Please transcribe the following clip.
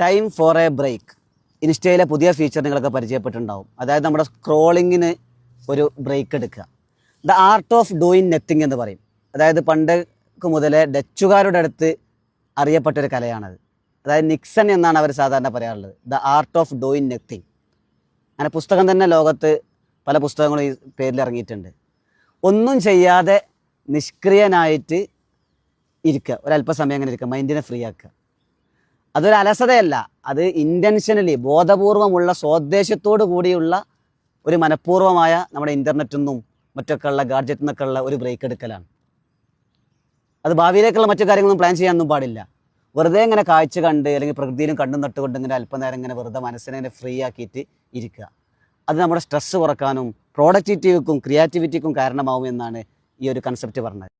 Time for a break. ഇൻസ്റ്റയിലെ പുതിയ feature നിങ്ങളൊക്കെ പരിചയപ്പെട്ടിട്ടുണ്ടാവും. അതായത് നമ്മുടെ സ്ക്രോളിങ്ങിന് ഒരു ബ്രേക്ക് എടുക്കുക. The art of doing nothing എന്ന് പറയും. അതായത് പണ്ട് മുതലേ ഡച്ചുകാരുടെ അടുത്ത് അറിയപ്പെട്ടൊരു കലയാണത്. അതായത് നിക്സൺ എന്നാണ് അവർ സാധാരണ പറയാറുള്ളത്. The art of doing nothing. അങ്ങനെ പുസ്തകം തന്നെ ലോകത്ത് പല പുസ്തകങ്ങളും ഈ പേരിൽ ഇറങ്ങിയിട്ടുണ്ട്. ഒന്നും ചെയ്യാതെ നിഷ്ക്രിയനായിട്ട് ഇരിക്കുക, ഒരല്പസമയം അങ്ങനെ ഇരിക്കുക, മൈൻഡിനെ ഫ്രീ ആക്കുക. അതൊരു അലസതയല്ല, അത് ഇൻറ്റൻഷനലി ബോധപൂർവമുള്ള സ്വാദ്ദേശ്യത്തോടു കൂടിയുള്ള ഒരു മനഃപൂർവ്വമായ നമ്മുടെ ഇൻ്റർനെറ്റിൽ നിന്നും മറ്റൊക്കെ ഉള്ള ഗാഡ്ജറ്റിൽ നിന്നൊക്കെ ഉള്ള ഒരു ബ്രേക്ക് എടുക്കലാണ്. അത് ഭാവിയിലേക്കുള്ള മറ്റു കാര്യങ്ങളൊന്നും പ്ലാൻ ചെയ്യാനൊന്നും പാടില്ല. വെറുതെ ഇങ്ങനെ കാഴ്ച കണ്ട് അല്ലെങ്കിൽ പ്രകൃതിയിലും കണ്ണും നട്ടുകൊണ്ട് ഇങ്ങനെ അല്പനേരം ഇങ്ങനെ വെറുതെ മനസ്സിനെ ഇങ്ങനെ ഫ്രീ ആക്കിയിട്ട് ഇരിക്കുക. അത് നമ്മുടെ സ്ട്രെസ്സ് കുറക്കാനും പ്രൊഡക്ടിവിറ്റിക്കും ക്രിയേറ്റിവിറ്റിക്കും കാരണമാവും എന്നാണ് ഈ ഒരു കൺസെപ്റ്റ് പറഞ്ഞത്.